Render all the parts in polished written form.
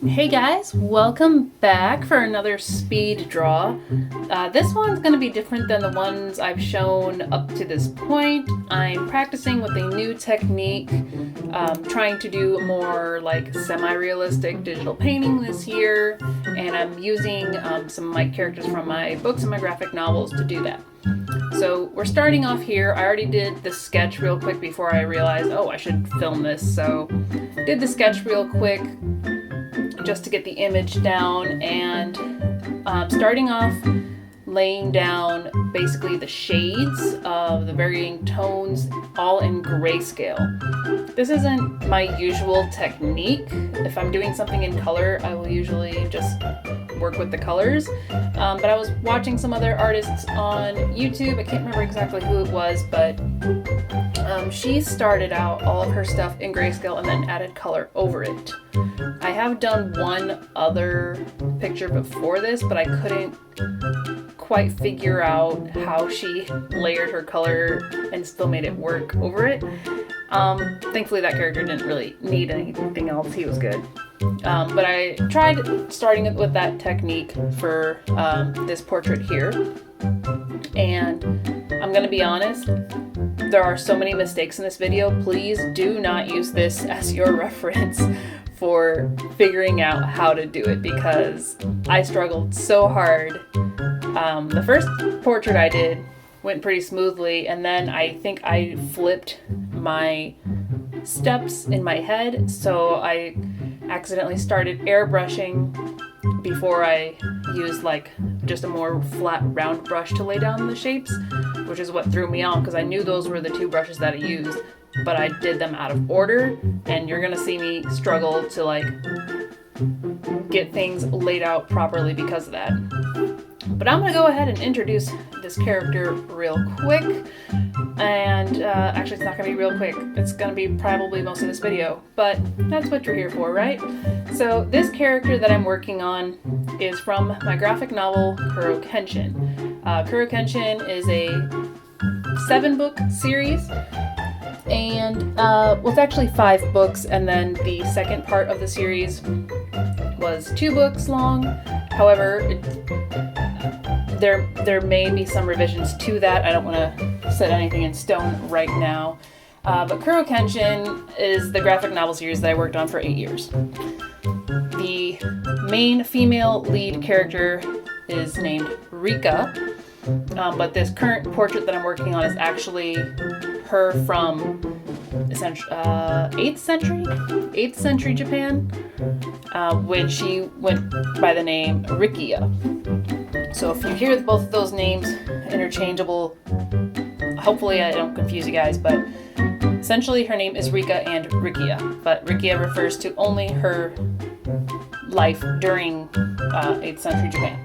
Hey guys, welcome back for another speed draw. This one's going to be different than the ones I've shown up to this point. I'm practicing with a new technique, trying to do more like semi-realistic digital painting this year, and I'm using some of my characters from my books and my graphic novels to do that. So we're starting off here. I already did the sketch real quick before I realized, oh, I should film this. So did the sketch real quick just to get the image down, and starting off laying down basically the shades of the varying tones all in grayscale. This isn't my usual technique. If I'm doing something in color, I will usually just work with the colors. But I was watching some other artists on YouTube. I can't remember exactly who it was, but she started out all of her stuff in grayscale and then added color over it. I have done one other picture before this, but I couldn't quite figure out how she layered her color and still made it work over it. Thankfully that character didn't really need anything else. He was good. But I tried starting with that technique for this portrait here. And I'm gonna be honest, there are so many mistakes in this video. Please do not use this as your reference for figuring out how to do it, because I struggled so hard. The first portrait I did went pretty smoothly, and then I think I flipped my steps in my head, so I accidentally started airbrushing before I used like just a more flat round brush to lay down the shapes, which is what threw me off because I knew those were the two brushes that I used, but I did them out of order, and you're gonna see me struggle to like get things laid out properly because of that. But I'm gonna go ahead and introduce this character real quick, and actually it's not gonna be real quick, it's gonna be probably most of this video, but that's what you're here for, right? So this character that I'm working on is from my graphic novel Kurokenshin. Kurokenshin is a 7-book series, and well, it's actually 5 books, and then the second part of the series was 2 books long. However, there may be some revisions to that. I don't want to set anything in stone right now. But Kurokenshin is the graphic novel series that I worked on for 8 years. The main female lead character is named Rikiya, but this current portrait that I'm working on is actually her from 8th century Japan, when she went by the name Rikiya. So if you hear both of those names interchangeable, hopefully I don't confuse you guys, but essentially her name is Rika and Rikiya, but Rikiya refers to only her life during 8th century Japan.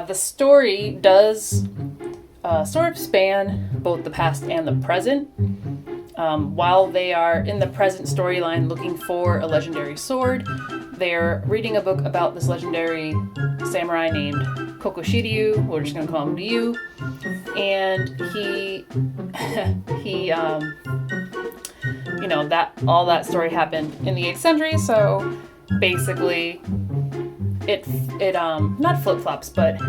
The story does sort of span both the past and the present. While they are in the present storyline looking for a legendary sword, they're reading a book about this legendary samurai named Kokoshiryu. We're just gonna call him Ryu, and he you know, that all that story happened in the 8th century. So basically, it not flip-flops, but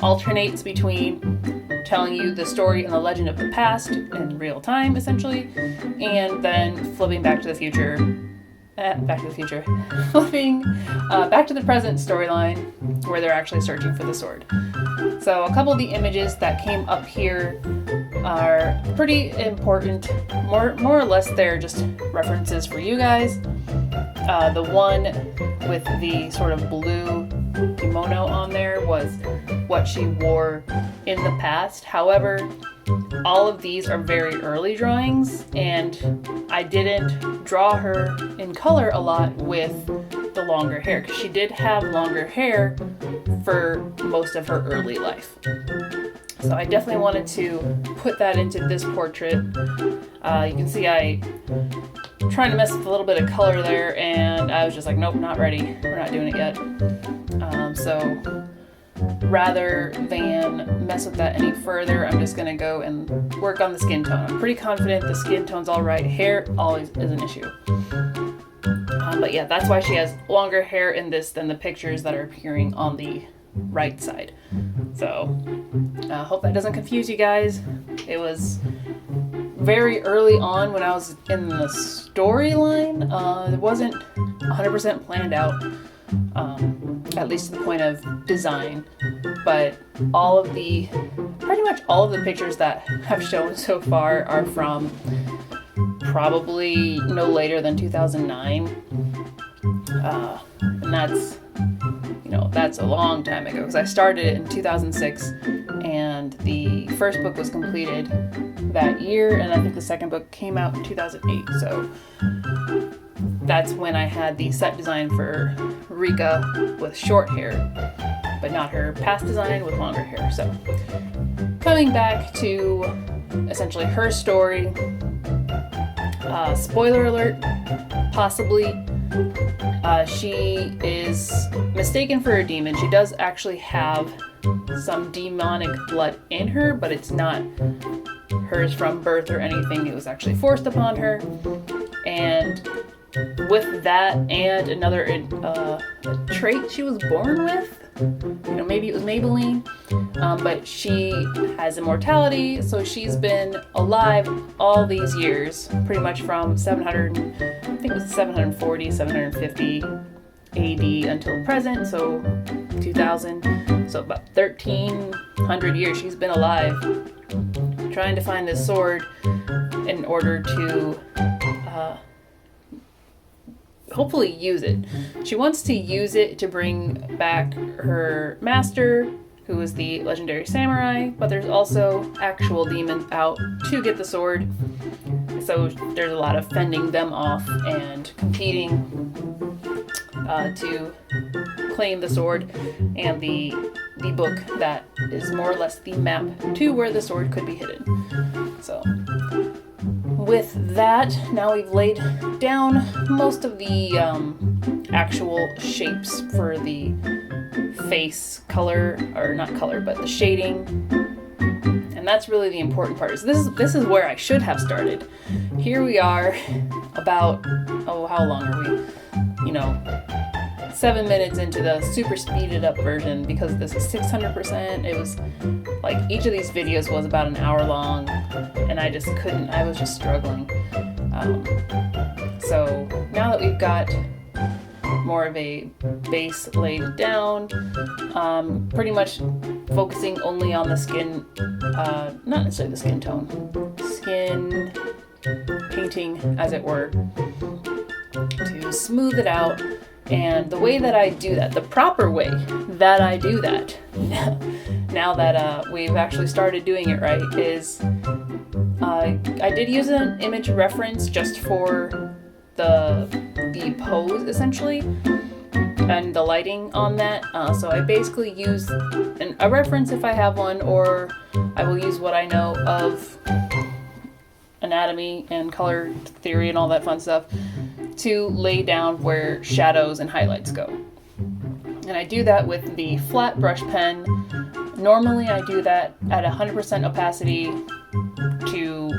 alternates between telling you the story and the legend of the past in real time, essentially, and then flipping back to the future, flipping back to the present storyline where they're actually searching for the sword. So a couple of the images that came up here are pretty important. More or less, they're just references for you guys. The one with the sort of blue kimono on there was what she wore in the past. However, all of these are very early drawings, and I didn't draw her in color a lot with the longer hair, because she did have longer hair for most of her early life. So I definitely wanted to put that into this portrait. You can see I trying to mess with a little bit of color there, and I was just like, nope, not ready. We're not doing it yet. So rather than mess with that any further, I'm just going to go and work on the skin tone. I'm pretty confident the skin tone's all right. Hair always is an issue. But yeah, that's why she has longer hair in this than the pictures that are appearing on the right side. So hope that doesn't confuse you guys. It was very early on when I was in the storyline. It wasn't 100% planned out, at least to the point of design. But pretty much all of the pictures that have shown so far are from probably no later than 2009. And that's a long time ago, because I started it in 2006 and the first book was completed that year, and I think the second book came out in 2008. So that's when I had the set design for Rikiya with short hair, but not her past design with longer hair. So coming back to essentially her story, spoiler alert, possibly. She is mistaken for a demon. She does actually have some demonic blood in her, but it's not hers from birth or anything. It was actually forced upon her. And with that and another trait she was born with, maybe it was Maybelline, but she has immortality, so she's been alive all these years, pretty much from 740, 750 AD until present, so 2000, so about 1300 years she's been alive, trying to find this sword in order to hopefully use it. She wants to use it to bring back her master, who is the legendary samurai, but there's also actual demons out to get the sword. So there's a lot of fending them off and competing to claim the sword and the book that is more or less the map to where the sword could be hidden. So with that, now we've laid down most of the actual shapes for the face color, or not color, but the shading. And that's really the important part. So this is where I should have started. Here we are about, how long are we? 7 minutes into the super speeded up version, because this is 600%. It was like each of these videos was about an hour long, and I just couldn't, I was just struggling. So now that we've got more of a base laid down, pretty much focusing only on the skin, not necessarily the skin tone, skin painting, as it were, to smooth it out. And the way that I do that, the proper way that I do that, now that we've actually started doing it right, is I did use an image reference just for the pose, essentially, and the lighting on that. So I basically use a reference if I have one, or I will use what I know of anatomy and color theory and all that fun stuff to lay down where shadows and highlights go. And I do that with the flat brush pen. Normally I do that at 100% opacity to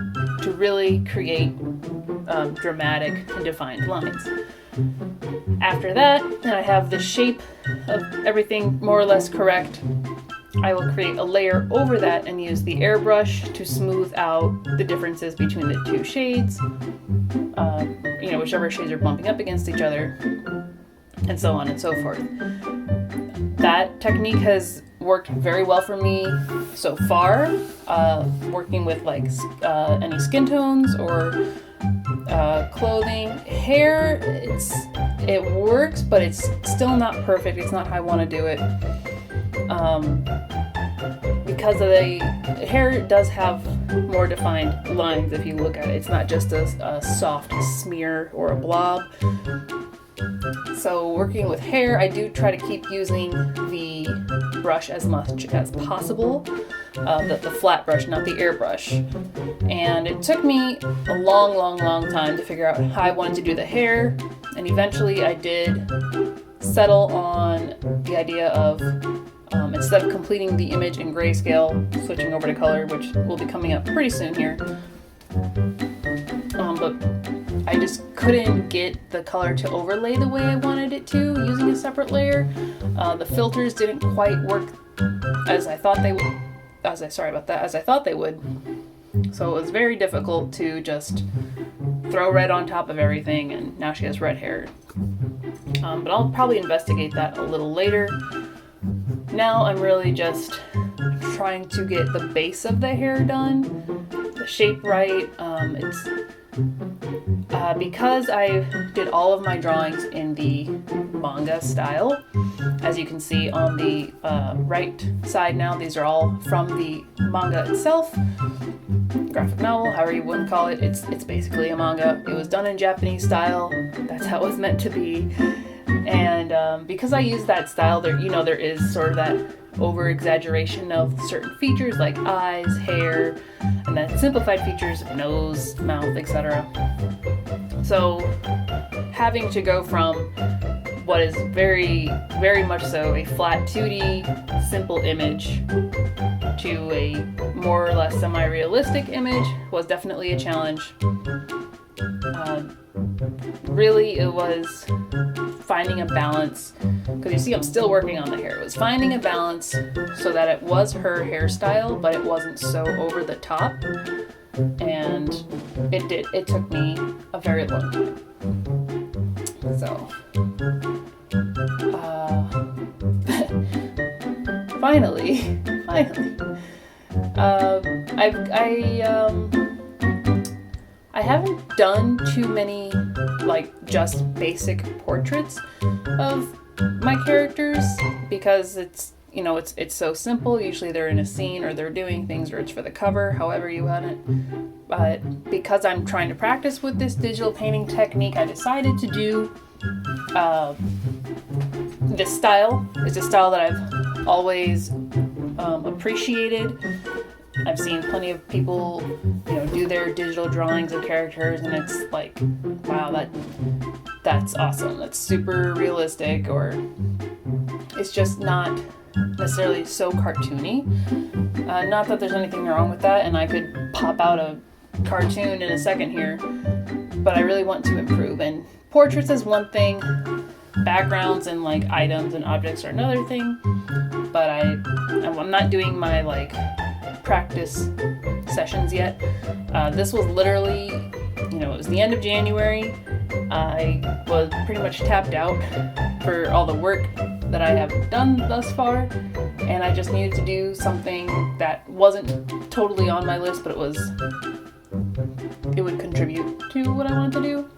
really create dramatic and defined lines. After that, and I have the shape of everything more or less correct, I will create a layer over that and use the airbrush to smooth out the differences between the two shades, whichever shades are bumping up against each other, and so on and so forth. That technique has worked very well for me so far, working with any skin tones or clothing. Hair, it works, but it's still not perfect. It's not how I want to do it. Because the hair does have more defined lines if you look at it. It's not just a soft smear or a blob. So working with hair, I do try to keep using the brush as much as possible, the flat brush, not the airbrush. And it took me a long time to figure out how I wanted to do the hair, and eventually I did settle on the idea of instead of completing the image in grayscale, switching over to color, which will be coming up pretty soon here. But I just couldn't get the color to overlay the way I wanted it to using a separate layer. The filters didn't quite work as I thought they would. As I thought they would. So it was very difficult to just throw red on top of everything, and now she has red hair. But I'll probably investigate that a little later. Now I'm really just trying to get the base of the hair done, the shape right. It's because I did all of my drawings in the manga style. As you can see on the right side now, these are all from the manga itself. Graphic novel, however you wouldn't call it. It's basically a manga. It was done in Japanese style. That's how it was meant to be. And because I use that style, there is sort of that over-exaggeration of certain features like eyes, hair, and then simplified features of nose, mouth, etc. So having to go from what is very, very much so a flat 2D simple image to a more or less semi-realistic image was definitely a challenge. Really, it was finding a balance, because you see I'm still working on the hair. It was finding a balance so that it was her hairstyle, but it wasn't so over the top, and it took me a very long time. So finally, I haven't done too many like just basic portraits of my characters because it's so simple. Usually they're in a scene or they're doing things or it's for the cover, however you want it. But because I'm trying to practice with this digital painting technique, I decided to do this style. It's a style that I've always appreciated. I've seen plenty of people, do their digital drawings of characters, and it's like, wow, that's awesome. That's super realistic, or it's just not necessarily so cartoony. Not that there's anything wrong with that, and I could pop out a cartoon in a second here, but I really want to improve. And portraits is one thing, backgrounds and like items and objects are another thing, but I'm not doing my like practice sessions yet. This was literally, it was the end of January. I was pretty much tapped out for all the work that I have done thus far, and I just needed to do something that wasn't totally on my list, but it would contribute to what I wanted to do.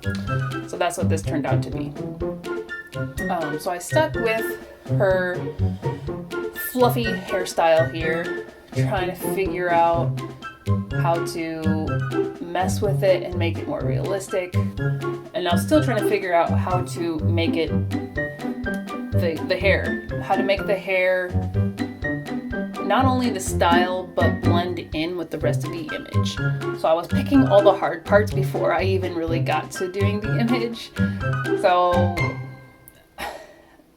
So that's what this turned out to be. So I stuck with her fluffy hairstyle here, trying to figure out how to mess with it and make it more realistic. And I'm still trying to figure out how to make it the hair, how to make the hair not only the style but blend in with the rest of the image. So I was picking all the hard parts before I even really got to doing the image. So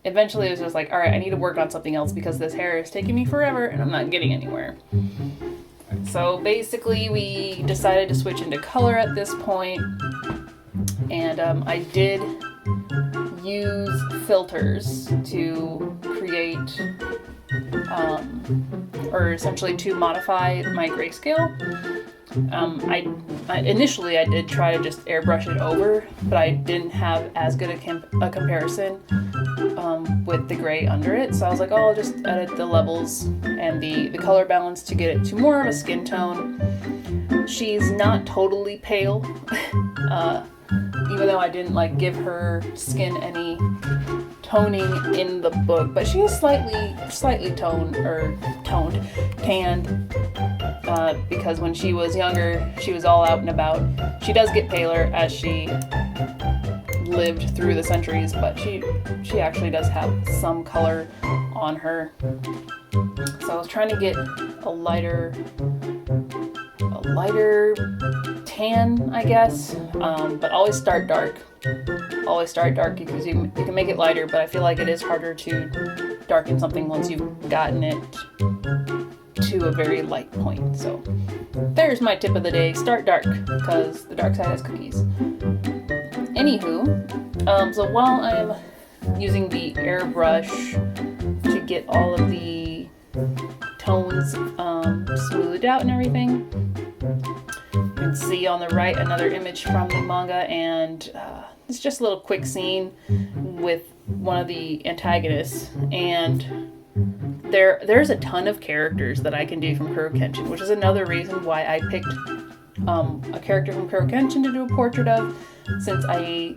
eventually it was just like, all right, I need to work on something else because this hair is taking me forever and I'm not getting anywhere. So basically we decided to switch into color at this point, and I did use filters to create, or essentially to modify my grayscale. I initially did try to just airbrush it over, but I didn't have as good a comparison with the gray under it, so I was like, I'll just edit the levels and the color balance to get it to more of a skin tone. She's not totally pale, even though I didn't give her skin any toning in the book, but she is slightly tanned, because when she was younger, she was all out and about. She does get paler as she lived through the centuries, but she actually does have some color on her. So I was trying to get a lighter tan, I guess, but always start dark. Always start dark because you can make it lighter, but I feel like it is harder to darken something once you've gotten it to a very light point. So there's my tip of the day: start dark, because the dark side has cookies. Anywho, so while I'm using the airbrush to get all of the tones smoothed out and everything, you can see on the right another image from the manga, and it's just a little quick scene with one of the antagonists, and there's a ton of characters that I can do from Kurokenshin, which is another reason why I picked a character from Kurokenshin to do a portrait of, since I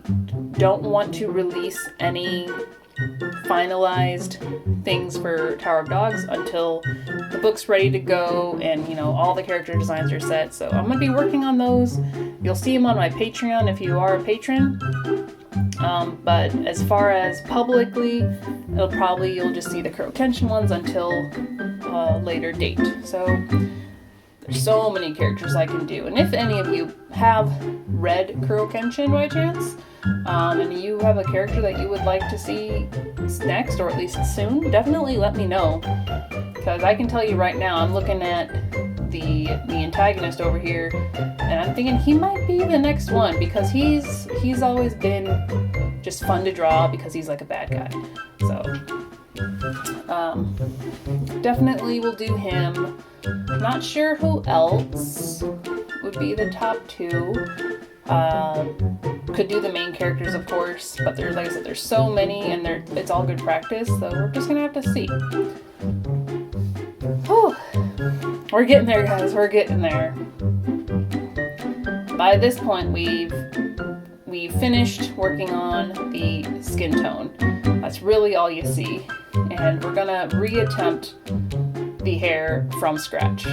don't want to release any finalized things for Tower of Dogs until the book's ready to go and, you know, all the character designs are set. So I'm going to be working on those. You'll see them on my Patreon if you are a patron. But as far as publicly, you'll just see the Kurokenshin ones until a later date. So there's so many characters I can do. And if any of you have read Kurokenshin by chance, and you have a character that you would like to see next, or at least soon, definitely let me know. Because I can tell you right now, I'm looking at the antagonist over here, and I'm thinking he might be the next one, because he's always been just fun to draw because he's like a bad guy. So definitely will do him. Not sure who else would be the top two. Could do the main characters, of course, but there's, like I said, there's so many, and it's all good practice, so we're just gonna have to see. Whew. We're getting there, guys. We're getting there. By this point, we've finished working on the skin tone. That's really all you see, and we're gonna reattempt the hair from scratch.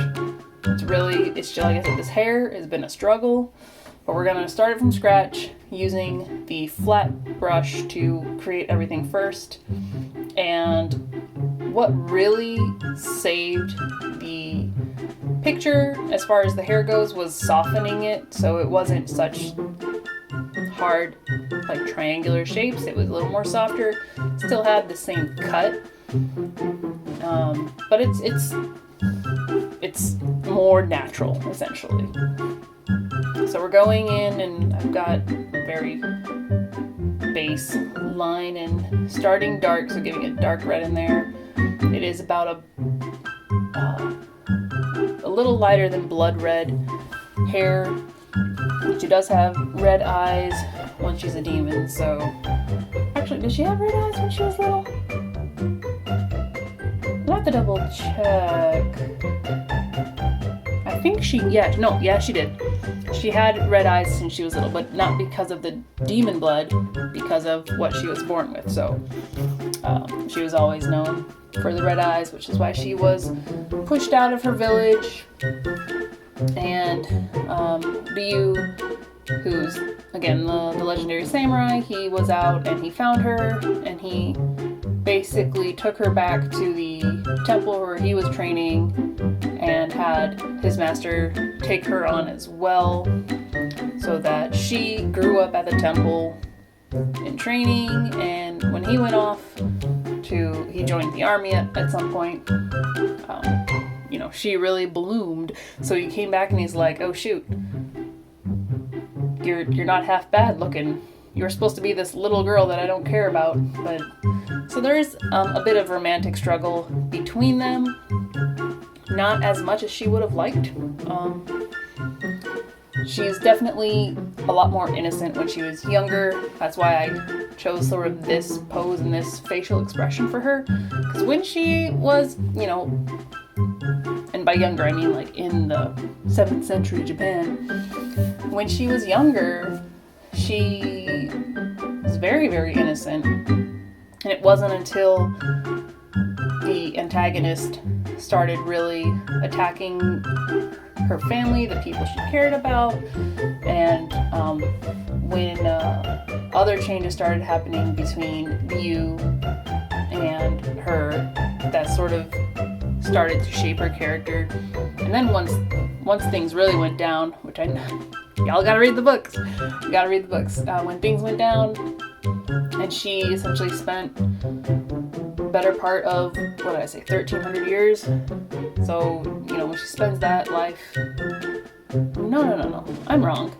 It's just like I said, this hair has been a struggle, but we're gonna start it from scratch using the flat brush to create everything first. And what really saved the picture as far as the hair goes was softening it, so it wasn't such hard, like triangular shapes. It was a little more softer, still had the same cut, but it's more natural, essentially. So we're going in, and I've got a very base line and starting dark, so giving a dark red in there. It is about a little lighter than blood red hair. She does have red eyes when she's a demon, so... Actually, did she have red eyes when she was little? I'll have to double check. I think she did. She had red eyes since she was little, but not because of the demon blood, because of what she was born with. So she was always known for the red eyes, which is why she was pushed out of her village. And Ryu, who's again the legendary samurai, he was out and he found her, and he basically took her back to the temple where he was training and had his master take her on as well, so that she grew up at the temple in training. And when he went off he joined the army at some point, she really bloomed. So he came back and he's like, oh shoot, you're not half bad looking. You're supposed to be this little girl that I don't care about. But so there's a bit of romantic struggle between them. Not as much as she would have liked. She's definitely a lot more innocent when she was younger. That's why I chose sort of this pose and this facial expression for her. Because when she was, and by younger I mean like in the 7th century Japan, when she was younger, she was very, very innocent. And it wasn't until the antagonist started really attacking her family, the people she cared about, and when other changes started happening between Ryu and her, that sort of started to shape her character. And then once things really went down, which y'all gotta read the books. You gotta read the books. When things went down, and she essentially spent better part of, 1,300 years. So, when she spends that life... No. I'm wrong.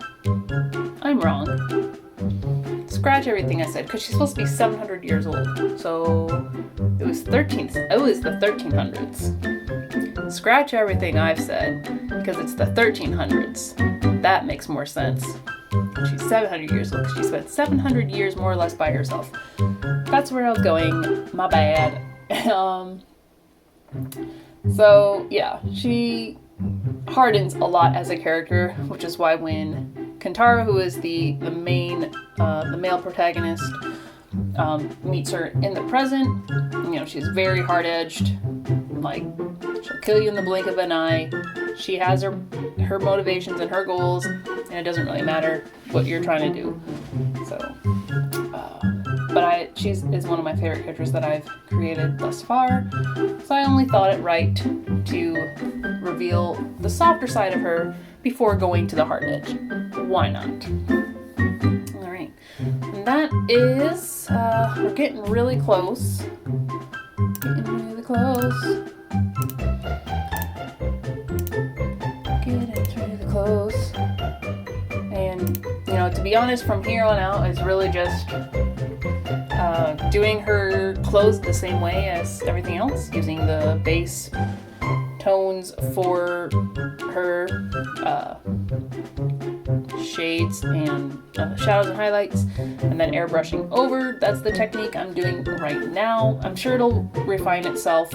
scratch everything I said, because she's supposed to be 700 years old. So it was the 1300s. Scratch everything I've said, because it's the 1300s. That makes more sense. She's 700 years old, because she spent 700 years more or less by herself. That's where I was going. My bad. So yeah, she hardens a lot as a character, which is why when Kentaro, who is the male protagonist, meets her in the present, she's very hard-edged, like, she'll kill you in the blink of an eye. She has her motivations and her goals, and it doesn't really matter what you're trying to do. So, but she is one of my favorite characters that I've created thus far, so I only thought it right to reveal the softer side of her before going to the hard edge. Why not? Alright, and that is, we're getting really close. Getting really close. And, to be honest, from here on out, it's really just doing her clothes the same way as everything else, using the base tones for her shades and shadows and highlights, and then airbrushing over. That's the technique I'm doing right now. I'm sure it'll refine itself.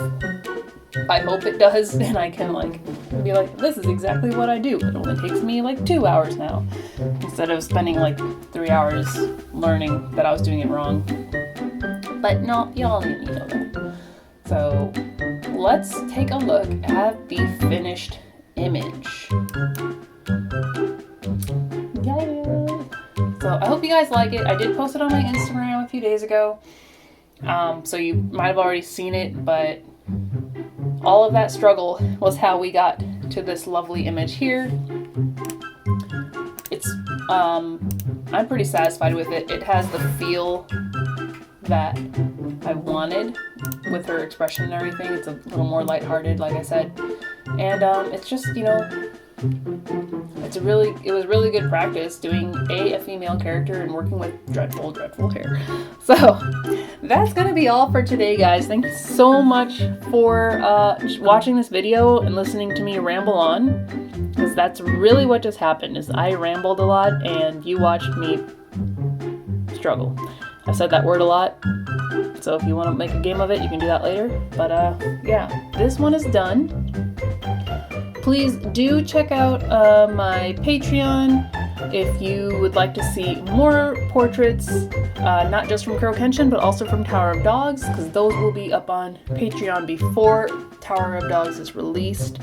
I hope it does, and I can be like, this is exactly what I do. It only takes me 2 hours now, instead of spending 3 hours learning that I was doing it wrong. But no, y'all didn't know that. So let's take a look at the finished image. Yeah. So I hope you guys like it. I did post it on my Instagram a few days ago, so you might have already seen it, but all of that struggle was how we got to this lovely image here. It's, I'm pretty satisfied with it. It has the feel that I wanted with her expression and everything. It's a little more lighthearted, like I said. And, it's just, it was really good practice doing a female character and working with dreadful hair. So that's gonna be all for today, guys. Thank you so much for watching this video and listening to me ramble on, because that's really what just happened, is I rambled a lot and you watched me struggle. I've said that word a lot, so if you want to make a game of it, you can do that later. But yeah, this one is done. Please do check out my Patreon if you would like to see more portraits, not just from Kurokenshin, but also from Tower of Dogs, because those will be up on Patreon before Tower of Dogs is released.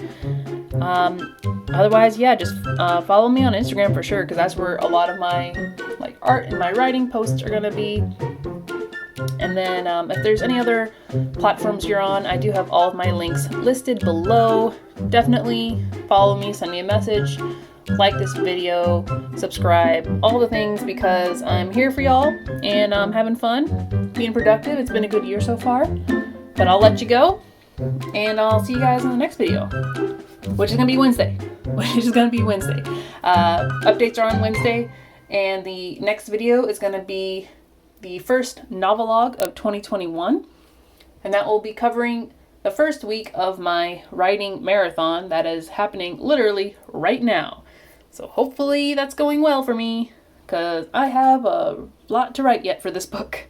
Otherwise, yeah, just follow me on Instagram for sure, because that's where a lot of my art and my writing posts are going to be. And then if there's any other platforms you're on, I do have all of my links listed below. Definitely follow me, send me a message, like this video, subscribe, all the things, because I'm here for y'all and I'm having fun, being productive. It's been a good year so far, but I'll let you go and I'll see you guys in the next video, which is going to be Wednesday. Updates are on Wednesday, and the next video is going to be the first novelogue of 2021, and that will be covering the first week of my writing marathon that is happening literally right now. So hopefully that's going well for me, because I have a lot to write yet for this book.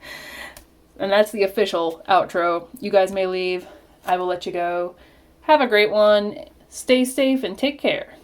And that's the official outro. You guys may leave. I will let you go. Have a great one. Stay safe and take care.